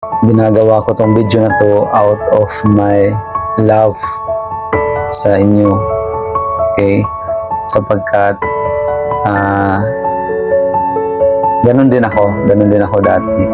Ginagawa ko tong video na to out of my love sa inyo. Okay? Sapagkat ganun din ako dati.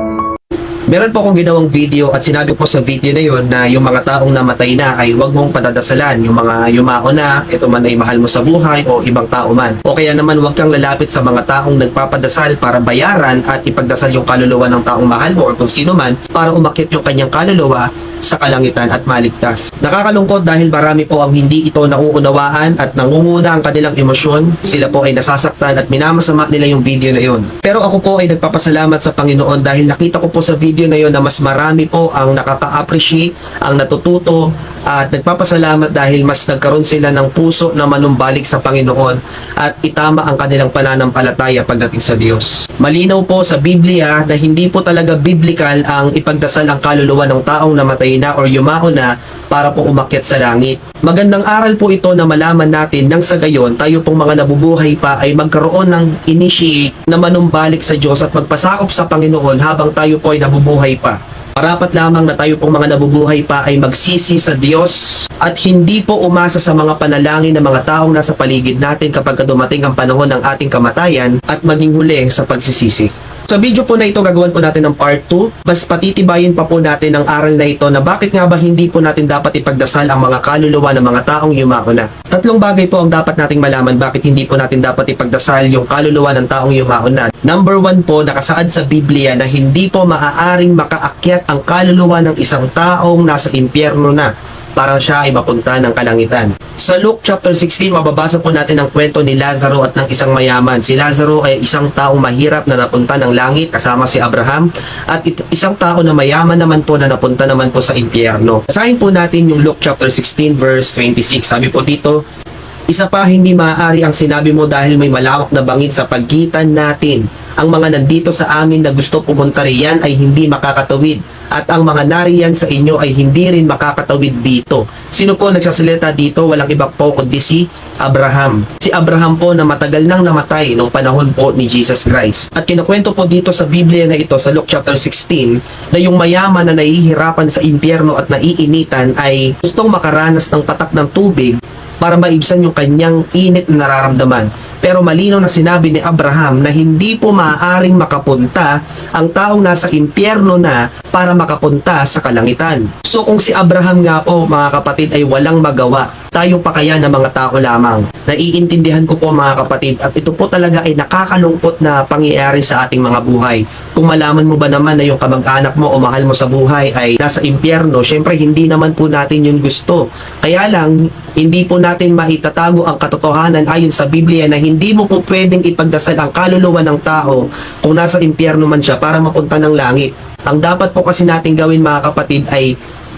Meron po akong ginawang video at sinabi po sa video na yon na yung mga taong namatay na ay huwag mong padadasalan. Yung mga yumao na, ito man ay mahal mo sa buhay o ibang tao man. O kaya naman huwag kang lalapit sa mga taong nagpapadasal para bayaran at ipagdasal yung kaluluwa ng taong mahal mo o kung sino man para umakyat yung kanyang kaluluwa sa kalangitan at maligtas. Nakakalungkot dahil marami po ang hindi ito nauunawaan at nangunguna ang kanilang emosyon. Sila po ay nasasaktan at minamasama nila yung video na yon. Pero ako po ay nagpapasalamat sa Panginoon dahil nakita ko po sa video na yon na mas marami po ang nakaka-appreciate, ang natututo at nagpapasalamat dahil mas nagkaroon sila ng puso na manumbalik sa Panginoon at itama ang kanilang pananampalataya pagdating sa Diyos. Malinaw po sa Biblia na hindi po talaga biblical ang ipagdasal ang kaluluwa ng taong namatay na or yumao na para po umakyat sa langit. Magandang aral po ito na malaman natin nang sa gayon tayo pong mga nabubuhay pa ay magkaroon ng initiate na manumbalik sa Diyos at magpasakop sa Panginoon habang tayo po ay nabubuhay pa. Marapat lamang na tayo pong mga nabubuhay pa ay magsisi sa Diyos at hindi po umasa sa mga panalangin ng mga taong nasa paligid natin kapag dumating ang panahon ng ating kamatayan at maging huli sa pagsisisi. Sa video po na ito, gagawin po natin ng part 2. Mas patitibayin pa po natin ang aral na ito na bakit nga ba hindi po natin dapat ipagdasal ang mga kaluluwa ng mga taong yumao na. Tatlong bagay po ang dapat nating malaman bakit hindi po natin dapat ipagdasal yung kaluluwa ng taong yumao na. Number 1 po, nakasaad sa Biblia na hindi po maaaring makaakyat ang kaluluwa ng isang taong nasa impyerno na para siya ay mapunta ng kalangitan. Sa Luke chapter 16, mababasa po natin ang kwento ni Lazaro at ng isang mayaman. Si Lazaro ay isang taong mahirap na napunta ng langit kasama si Abraham at isang tao na mayaman naman po na napunta naman po sa impyerno. Basahin po natin yung Luke chapter 16 verse 26. Sabi po dito, isa pa hindi maaari ang sinabi mo dahil may malawak na bangid sa pagitan natin. Ang mga nandito sa amin na gusto pumunta riyan ay hindi makakatawid at ang mga nariyan sa inyo ay hindi rin makakatawid dito. Sino po nagsasalita dito? Walang iba po kundi si Abraham. Si Abraham po na matagal nang namatay noong panahon po ni Jesus Christ. At kinukwento po dito sa Biblia na ito sa Luke chapter 16 na yung mayaman na nahihirapan sa impyerno at naiinitan ay gustong makaranas ng patak ng tubig para maibsan yung kanyang init na nararamdaman. Pero malinaw na sinabi ni Abraham na hindi po maaaring makapunta ang taong nasa impyerno na para makapunta sa kalangitan. So kung si Abraham nga po mga kapatid ay walang magawa, tayo pa kaya na mga tao lamang? Naiintindihan ko po mga kapatid at ito po talaga ay nakakalungkot na pangyayari sa ating mga buhay. Kung malaman mo ba naman na yung kamag-anak mo o mahal mo sa buhay ay nasa impyerno, syempre hindi naman po natin yun gusto. Kaya lang, hindi po natin maitatago ang katotohanan ayon sa Biblia na hindi mo po pwedeng ipagdasal ang kaluluwa ng tao kung nasa impyerno man siya para mapunta ng langit. Ang dapat po kasi natin gawin mga kapatid ay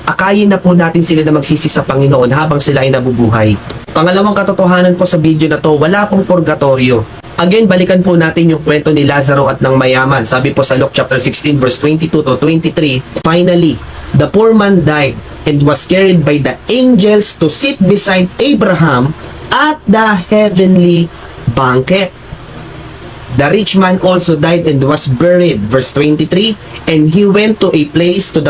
akayin na po natin sila na magsisi sa Panginoon habang sila ay nabubuhay. Pangalawang katotohanan po sa video na to, wala pong purgatorio. Again, balikan po natin yung kwento ni Lazaro at ng mayaman. Sabi po sa Luke chapter 16 verse 22 to 23, finally, the poor man died and was carried by the angels to sit beside Abraham at the heavenly banquet. The rich man also died and was buried. Verse 23, and he went to the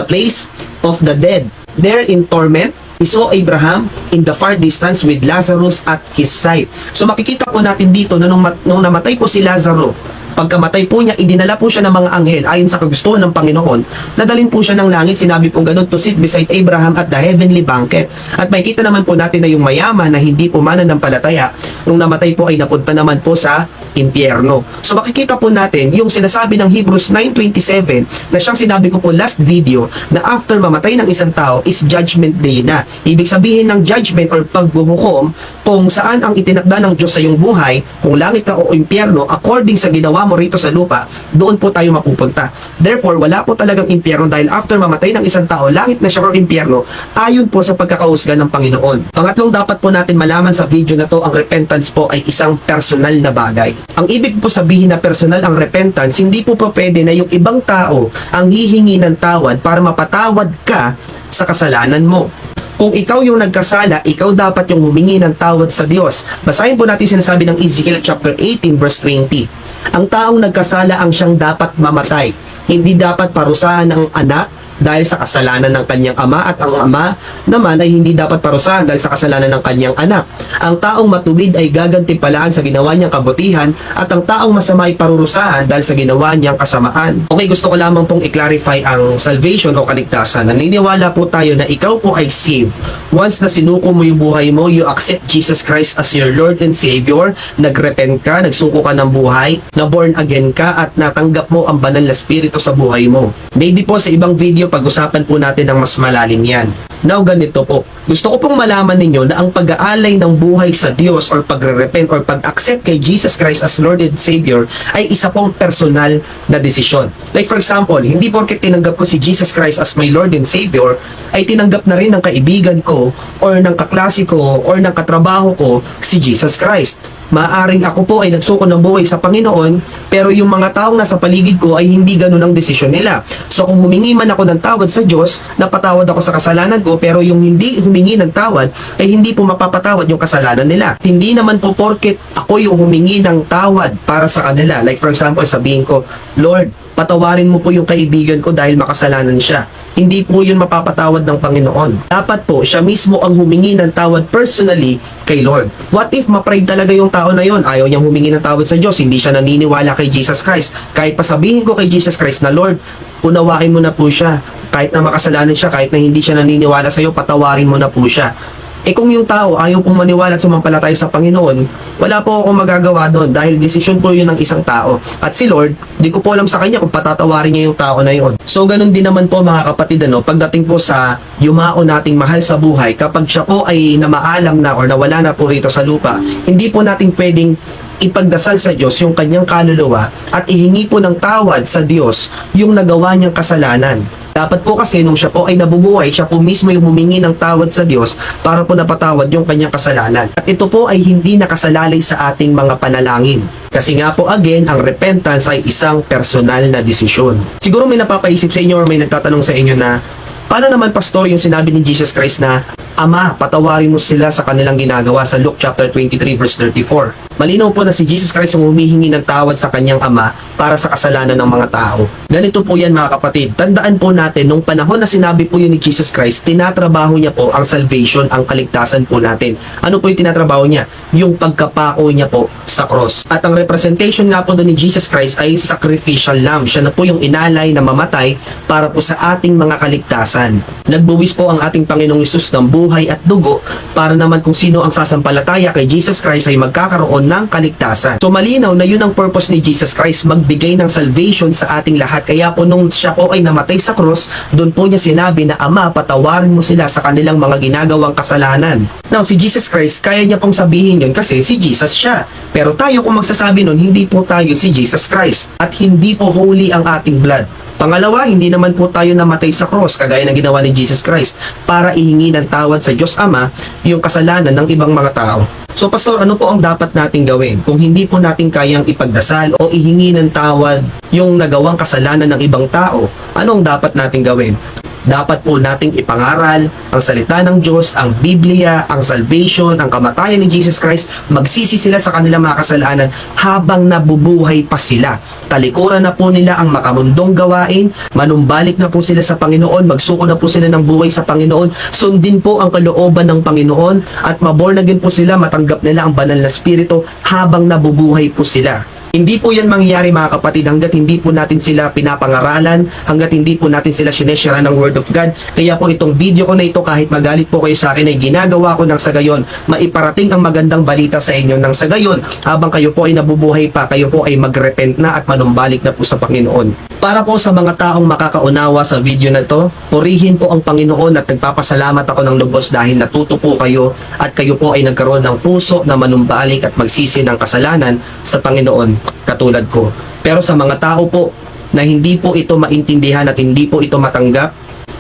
place of the dead. There in torment, he saw Abraham in the far distance with Lazarus at his side. So makikita po natin dito na nung namatay po si Lazaro, pagkamatay po niya, idinala po siya ng mga anghel ayon sa kagustuhan ng Panginoon. Nadalhin po siya ng langit, sinabi po ganun, to sit beside Abraham at the heavenly banquet. At makikita naman po natin na yung mayaman na hindi po mananampalataya, nung namatay po ay napunta naman po sa impyerno. So makikita po natin yung sinasabi ng Hebrews 9:27 na siyang sinabi ko po last video na after mamatay ng isang tao is judgment day na. Ibig sabihin ng judgment or pagbuhukom kung saan ang itinakda ng Diyos sa iyong buhay, kung langit ka o impyerno, according sa ginawa mo rito sa lupa, doon po tayo mapupunta. Therefore, wala po talagang impyerno dahil after mamatay ng isang tao, langit na siya o impyerno, ayon po sa pagkakahusga ng Panginoon. Pangatlong dapat po natin malaman sa video na to, ang repentance po ay isang personal na bagay. Ang ibig po sabihin na personal ang repentance, hindi po pwede na yung ibang tao ang hihingi ng tawad para mapatawad ka sa kasalanan mo. Kung ikaw yung nagkasala, ikaw dapat yung humingi ng tawad sa Diyos. Basahin po natin sinasabi ng Ezekiel chapter 18 verse 20. Ang taong nagkasala ang siyang dapat mamatay. Hindi dapat parusahan ang anak dahil sa kasalanan ng kanyang ama, at ang ama naman ay hindi dapat parusahan dahil sa kasalanan ng kanyang anak. Ang taong matuwid ay gagantimpalaan sa ginawa niyang kabutihan, at ang taong masama ay parurusahan dahil sa ginawa niyang kasamaan. Okay, gusto ko lamang pong i-clarify ang salvation o kaligtasan. Naniniwala po tayo na ikaw po ay saved. Once na sinuko mo yung buhay mo, you accept Jesus Christ as your Lord and Savior, nagrepent ka, nagsuko ka ng buhay, na born again ka, at natanggap mo ang banal na spirito sa buhay mo. Maybe po sa ibang video pag-usapan po natin ng mas malalim yan. Now, ganito po. Gusto ko pong malaman ninyo na ang pag-aalay ng buhay sa Diyos or pagre-repent or pag-accept kay Jesus Christ as Lord and Savior ay isa pong personal na desisyon. Like for example, hindi porket tinanggap ko si Jesus Christ as my Lord and Savior ay tinanggap na rin ng kaibigan ko or ng kaklase ko or ng katrabaho ko si Jesus Christ. Maaring ako po ay nagsuko ng buhay sa Panginoon, pero yung mga taong nasa paligid ko ay hindi ganun ang desisyon nila. So kung humingi man ako ng tawad sa Diyos, napatawad ako sa kasalanan ko, pero yung hindi humingi ng tawad ay hindi po mapapatawad yung kasalanan nila. Hindi naman po porket ako yung humingi ng tawad para sa kanila. Like for example, sabihin ko, Lord, patawarin mo po yung kaibigan ko dahil makasalanan siya. Hindi po yun mapapatawad ng Panginoon. Dapat po siya mismo ang humingi ng tawad personally kay Lord. What if ma-pride talaga yung tao na yun? Ayaw niyang humingi ng tawad sa Diyos, hindi siya naniniwala kay Jesus Christ. Kahit pasabihin ko kay Jesus Christ na, Lord, unawain mo na po siya. Kahit na makasalanan siya, kahit na hindi siya naniniwala sa iyo, patawarin mo na po siya. Eh kung yung tao ayaw pong maniwala at sumampalataya sa Panginoon, wala po akong magagawa doon dahil desisyon po yun ng isang tao. At si Lord, di ko po alam sa kanya kung patatawarin niya yung tao na yun. So ganun din naman po mga kapatid, pagdating po sa yumao nating mahal sa buhay, kapag siya po ay namaalam na or nawala na po rito sa lupa, hindi po natin pwedeng ipagdasal sa Diyos yung kanyang kaluluwa at ihingi po ng tawad sa Diyos yung nagawa niyang kasalanan. Dapat po kasi nung siya po ay nabubuhay, siya po mismo yung humingi ng tawad sa Diyos para po napatawad yung kanyang kasalanan. At ito po ay hindi nakasalalay sa ating mga panalangin. Kasi nga po again, ang repentance ay isang personal na desisyon. Siguro may napapaisip sa inyo or may nagtatanong sa inyo na, paano naman pastor yung sinabi ni Jesus Christ na, Ama, patawarin mo sila sa kanilang ginagawa sa Luke chapter 23 verse 34. Malinaw po na si Jesus Christ ang humihingi ng tawad sa kanyang ama para sa kasalanan ng mga tao. Ganito po yan mga kapatid. Tandaan po natin, nung panahon na sinabi po yun ni Jesus Christ, tinatrabaho niya po ang salvation, ang kaligtasan po natin. Ano po yung tinatrabaho niya? Yung pagkapako niya po sa cross. At ang representation nga po doon ni Jesus Christ ay sacrificial lamb. Siya na po yung inalay na mamatay para po sa ating mga kaligtasan. Nagbuwis po ang ating Panginoong Hesus ng buhay at dugo para naman kung sino ang sasampalataya kay Jesus Christ ay magkakaroon ng kaligtasan. So malinaw na yun ang purpose ni Jesus Christ, magbigay ng salvation sa ating lahat. Kaya po nung siya po ay namatay sa cross, doon po niya sinabi na, Ama, patawarin mo sila sa kanilang mga ginagawang kasalanan. Now, si Jesus Christ, kaya niya pong sabihin yun kasi si Jesus siya. Pero tayo kung magsasabi nun, hindi po tayo si Jesus Christ. At hindi po holy ang ating blood. Pangalawa, hindi naman po tayo namatay sa cross kagaya ng ginawa ni Jesus Christ para ihingi ng tawad sa Diyos Ama yung kasalanan ng ibang mga tao. So pastor, ano po ang dapat nating gawin kung hindi po natin kayang ipagdasal o ihingi ng tawad yung nagawang kasalanan ng ibang tao? Ano ang dapat nating gawin? Dapat po nating ipangaral ang salita ng Diyos, ang Biblia, ang salvation, ang kamatayan ni Jesus Christ. Magsisi sila sa kanilang mga kasalanan habang nabubuhay pa sila. Talikuran na po nila ang makamundong gawain, manumbalik na po sila sa Panginoon, magsuko na po sila ng buhay sa Panginoon, sundin po ang kalooban ng Panginoon at maborn again po sila, matanggap nila ang banal na spirito habang nabubuhay po sila. Hindi po yan mangyayari mga kapatid hanggat hindi po natin sila pinapangaralan, hanggat hindi po natin sila sineshare ng Word of God. Kaya po itong video ko na ito, kahit magalit po kayo sa akin, ay ginagawa ko ng sa gayon, maiparating ang magandang balita sa inyo ng sa gayon. Habang kayo po ay nabubuhay pa, kayo po ay magrepent na at manumbalik na po sa Panginoon. Para po sa mga taong makakaunawa sa video na to, purihin po ang Panginoon at nagpapasalamat ako ng lubos dahil natuto po kayo at kayo po ay nagkaroon ng puso na manumbalik at magsisi ng kasalanan sa Panginoon katulad ko. Pero sa mga tao po na hindi po ito maintindihan at hindi po ito matanggap,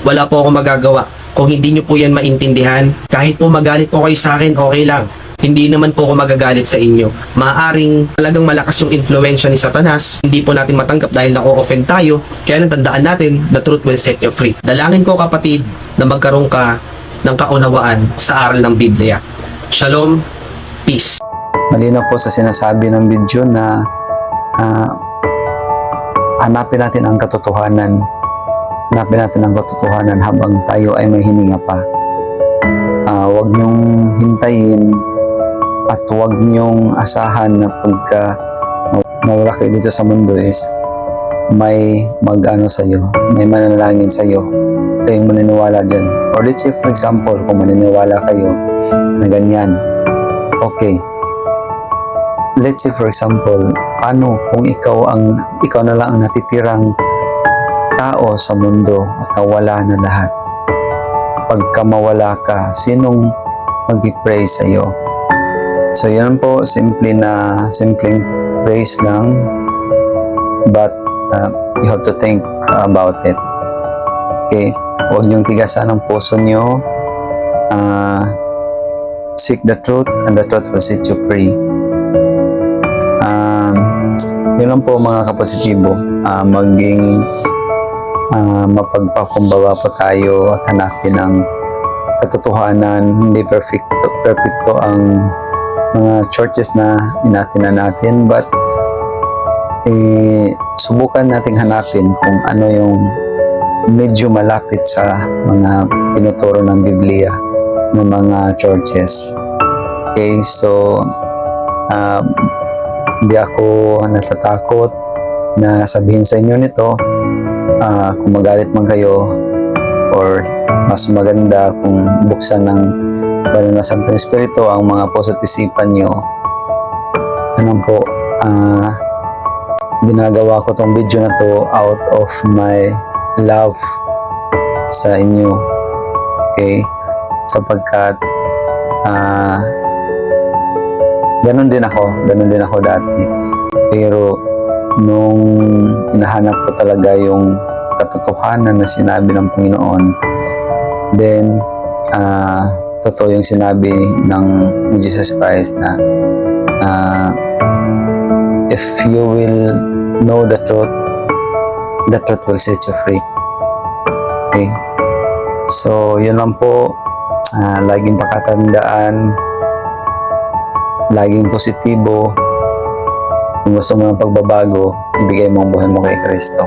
wala po akong magagawa. Kung hindi nyo po yan maintindihan, kahit po magalit po kayo sa akin, okay lang. Hindi naman po ako magagalit sa inyo. Maaring talagang malakas yung influensya ni Satanas. Hindi po natin matanggap dahil na-offend tayo. Kaya tandaan natin, the truth will set you free. Dalangin ko kapatid na magkaroon ka ng kaunawaan sa aral ng Biblia. Shalom, peace. Malinaw po sa sinasabi ng video na hanapin natin ang katotohanan hanapin natin ang katotohanan habang tayo ay may hininga pa. Huwag niyong hintayin at huwag niyong asahan na pagka mawala kayo dito sa mundo is may mag-ano sa'yo, may mananalangin sa'yo, kayong maniniwala dyan. Or let's say for example, kung maniniwala kayo na ganyan, okay, let's say for example, paano kung ikaw na lang ang natitirang tao sa mundo at nawala na lahat? Pagka mawala ka, sinong mag-pray sa'yo? So yan po, simpleng praise lang, but you have to think about it. Okay, huwag niyong tigasan ang puso niyo. Seek the truth and the truth will set you free. Yun lang po mga kapositibo. Maging mapagpakumbaba po tayo at hanapin ang katotohanan. Hindi perfecto ang mga churches na inatina natin, but subukan nating hanapin kung ano yung medyo malapit sa mga tinuturo ng Biblia ng mga churches. Okay, so hindi ako natatakot na sabihin sa inyo nito. Kung magalit man kayo, or mas maganda kung buksan ng banal na Santong Espiritu ang mga puso't isipan nyo. Ganun po, ginagawa ko tong video na to out of my love sa inyo. Okay, sapagkat ganun din ako dati, pero nung hinahanap ko talaga yung katotohanan na sinabi ng Panginoon, then totoo yung sinabi ni Jesus Christ na if you will know the truth will set you free. Okay, so yun lang po. Laging pakatandaan, laging positibo. Kung gusto mo ng pagbabago, ibigay mo ang buhay mo kay Kristo.